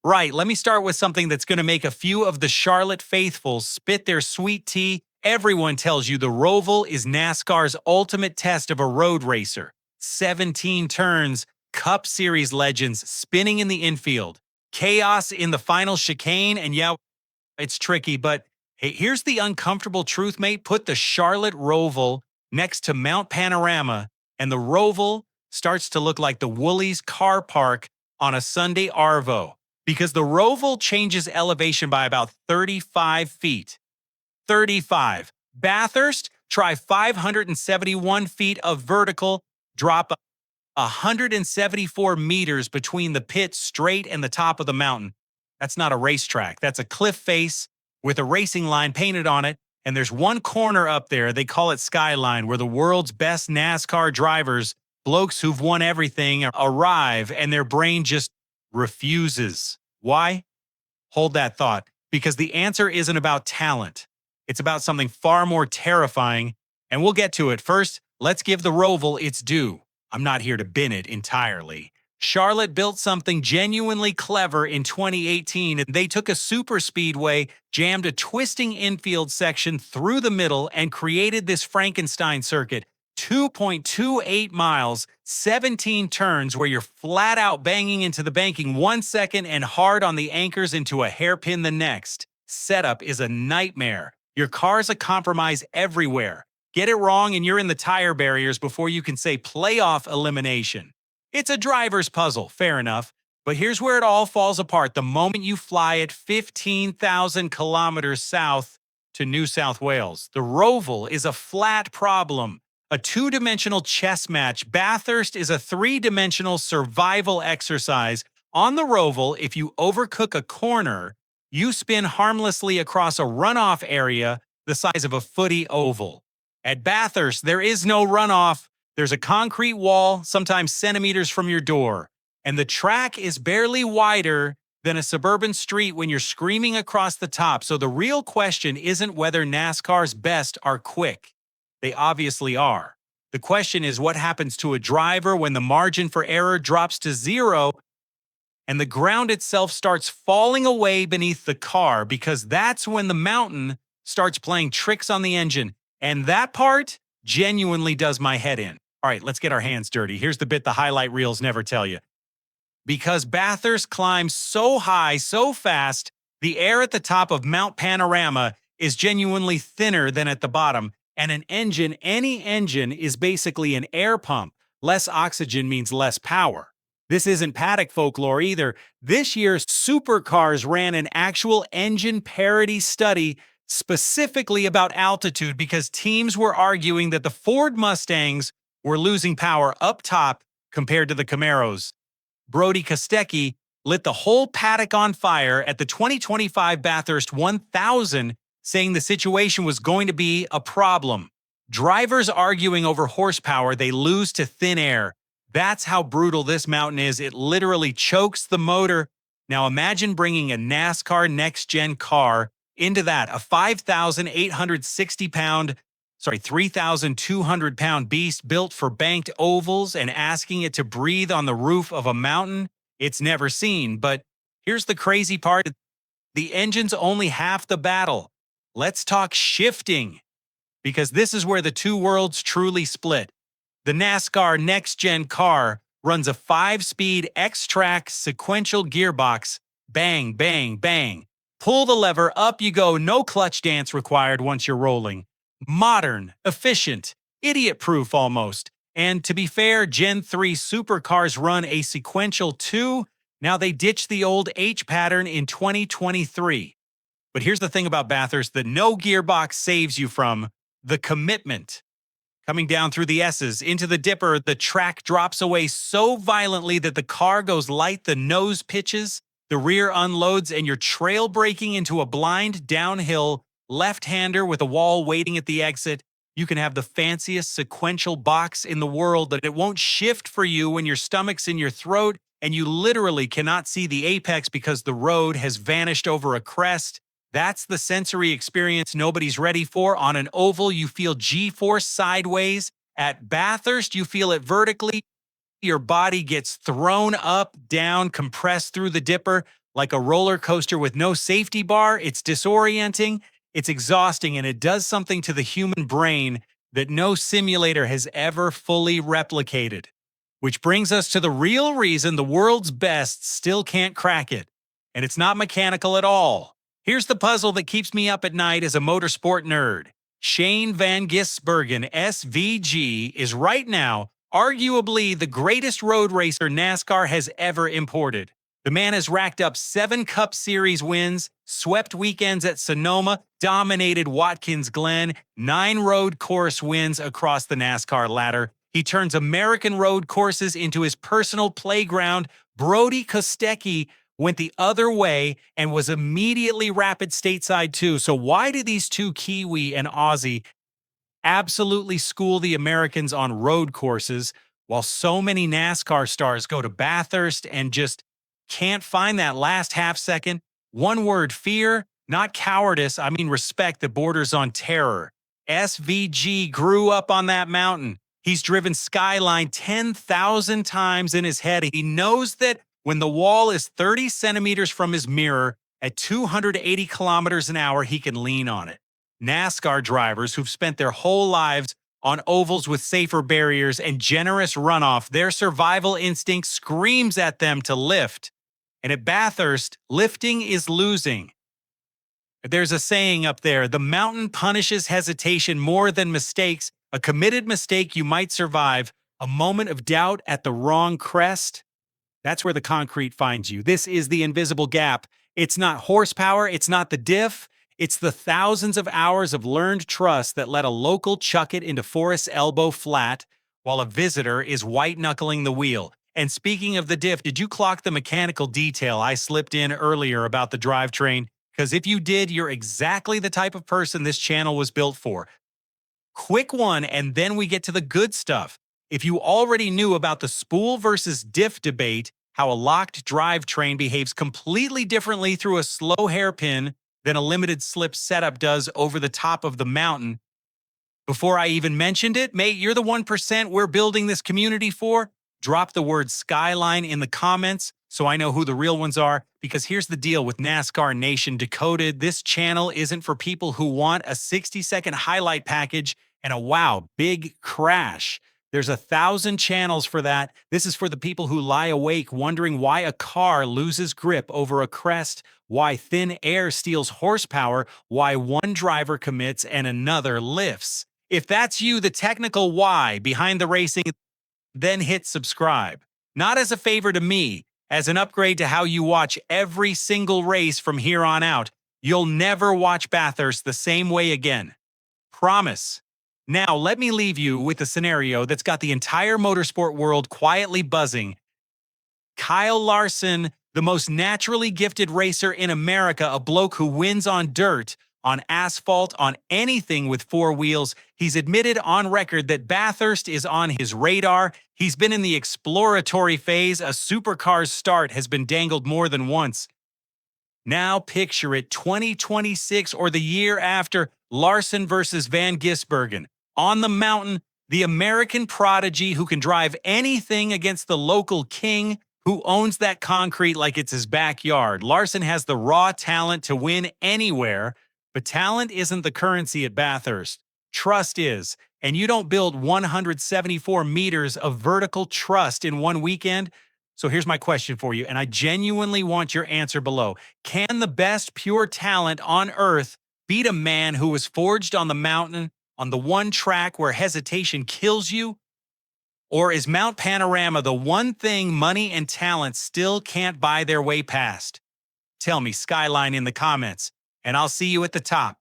Right, let me start with something that's going to make a few of the Charlotte faithfuls spit their sweet tea. Everyone tells you the Roval is NASCAR's ultimate test of a road racer. 17 turns, Cup Series legends spinning in the infield, chaos in the final chicane, and yeah, it's tricky, but hey, here's the uncomfortable truth, mate. Put the Charlotte Roval next to Mount Panorama, and the Roval starts to look like the Woolies car park on a Sunday Arvo, because the Roval changes elevation by about 35 feet. 35. Bathurst, try 571 feet of vertical, drop 174 meters between the pit straight and the top of the mountain. That's not a racetrack. That's a cliff face with a racing line painted on it. And there's one corner up there, they call it Skyline, where the world's best NASCAR drivers, blokes who've won everything, arrive and their brain just refuses. Why? Hold that thought, because the answer isn't about talent. It's about something far more terrifying, and we'll get to it. First, let's give the Roval its due. I'm not here to bin it entirely. Charlotte built something genuinely clever in 2018. They took a super speedway, jammed a twisting infield section through the middle, and created this Frankenstein circuit. 2.28 miles, 17 turns where you're flat out banging into the banking 1 second and hard on the anchors into a hairpin the next. Setup is a nightmare. Your car's a compromise everywhere. Get it wrong and you're in the tire barriers before you can say playoff elimination. It's a driver's puzzle, fair enough. But here's where it all falls apart the moment you fly at 15,000 kilometers south to New South Wales. The Roval is a flat problem. A two-dimensional chess match. Bathurst is a three-dimensional survival exercise. On the Roval, if you overcook a corner, you spin harmlessly across a runoff area the size of a footy oval. At Bathurst, there is no runoff. There's a concrete wall, sometimes centimeters from your door. And the track is barely wider than a suburban street when you're screaming across the top. So the real question isn't whether NASCAR's best are quick. They obviously are. The question is what happens to a driver when the margin for error drops to zero and the ground itself starts falling away beneath the car, because that's when the mountain starts playing tricks on the engine. And that part genuinely does my head in. All right, let's get our hands dirty. Here's the bit the highlight reels never tell you. Because Bathurst climbs so high, so fast, the air at the top of Mount Panorama is genuinely thinner than at the bottom. And an engine, any engine, is basically an air pump. Less oxygen means less power. This isn't paddock folklore either. This year's Supercars ran an actual engine parity study specifically about altitude because teams were arguing that the Ford Mustangs were losing power up top compared to the Camaros. Brody Kostecki lit the whole paddock on fire at the 2025 Bathurst 1000, saying the situation was going to be a problem. Drivers arguing over horsepower, they lose to thin air. That's how brutal this mountain is. It literally chokes the motor. Now imagine bringing a NASCAR Next-Gen car into that, a 3,200-pound beast built for banked ovals, and asking it to breathe on the roof of a mountain it's never seen. But here's the crazy part. The engine's only half the battle. Let's talk shifting, because this is where the two worlds truly split. The NASCAR Next-Gen car runs a 5-speed X-Track sequential gearbox. Bang, bang, bang. Pull the lever, up you go, no clutch dance required once you're rolling. Modern, efficient, idiot-proof almost. And to be fair, Gen 3 Supercars run a sequential too. Now they ditched the old H pattern in 2023. But here's the thing about Bathurst that no gearbox saves you from: the commitment. Coming down through the S's into the dipper, the track drops away so violently that the car goes light, the nose pitches, the rear unloads, and you're trail braking into a blind downhill left-hander with a wall waiting at the exit. You can have the fanciest sequential box in the world, but it won't shift for you when your stomach's in your throat and you literally cannot see the apex because the road has vanished over a crest. That's the sensory experience nobody's ready for. On an oval, you feel G-force sideways. At Bathurst, you feel it vertically. Your body gets thrown up, down, compressed through the dipper. Like a roller coaster with no safety bar, it's disorienting, it's exhausting, and it does something to the human brain that no simulator has ever fully replicated. Which brings us to the real reason the world's best still can't crack it. And it's not mechanical at all. Here's the puzzle that keeps me up at night as a motorsport nerd. Shane Van Gisbergen, SVG, is right now arguably the greatest road racer NASCAR has ever imported. The man has racked up 7 Cup Series wins, swept weekends at Sonoma, dominated Watkins Glen, 9 road course wins across the NASCAR ladder. He turns American road courses into his personal playground. Brody Kostecki went the other way and was immediately rapid stateside too. So why do these two Kiwi and Aussie absolutely school the Americans on road courses while so many NASCAR stars go to Bathurst and just can't find that last half second? One word: fear, not cowardice. I mean respect that borders on terror. SVG grew up on that mountain. He's driven Skyline 10,000 times in his head. He knows that when the wall is 30 centimeters from his mirror at 280 kilometers an hour, he can lean on it. NASCAR drivers who've spent their whole lives on ovals with safer barriers and generous runoff, their survival instinct screams at them to lift. And at Bathurst, lifting is losing. There's a saying up there: the mountain punishes hesitation more than mistakes. A committed mistake you might survive, a moment of doubt at the wrong crest. That's where the concrete finds you. This is the invisible gap. It's not horsepower, it's not the diff. It's the thousands of hours of learned trust that let a local chuck it into Forrest's elbow flat while a visitor is white-knuckling the wheel. And speaking of the diff, did you clock the mechanical detail I slipped in earlier about the drivetrain? Because if you did, you're exactly the type of person this channel was built for. Quick one, and then we get to the good stuff. If you already knew about the spool versus diff debate, how a locked drivetrain behaves completely differently through a slow hairpin than a limited slip setup does over the top of the mountain. Before I even mentioned it, mate, you're the 1% we're building this community for. Drop the word Skyline in the comments so I know who the real ones are, because here's the deal with NASCAR Nation Decoded. This channel isn't for people who want a 60-second highlight package and a wow, big crash. There's 1,000 channels for that. This is for the people who lie awake wondering why a car loses grip over a crest, why thin air steals horsepower, why one driver commits and another lifts. If that's you, the technical why behind the racing, then hit subscribe. Not as a favor to me, as an upgrade to how you watch every single race from here on out. You'll never watch Bathurst the same way again. Promise. Now, let me leave you with a scenario that's got the entire motorsport world quietly buzzing. Kyle Larson, the most naturally gifted racer in America, a bloke who wins on dirt, on asphalt, on anything with 4 wheels. He's admitted on record that Bathurst is on his radar. He's been in the exploratory phase. A Supercars start has been dangled more than once. Now picture it, 2026 or the year after, Larson versus Van Gisbergen. On the mountain, the American prodigy who can drive anything against the local king who owns that concrete like it's his backyard. Larson has the raw talent to win anywhere, but talent isn't the currency at Bathurst. Trust is, and you don't build 174 meters of vertical trust in one weekend. So here's my question for you, and I genuinely want your answer below. Can the best pure talent on earth beat a man who was forged on the mountain, on the one track where hesitation kills you? Or is Mount Panorama the one thing money and talent still can't buy their way past? Tell me, Skyline, in the comments, and I'll see you at the top.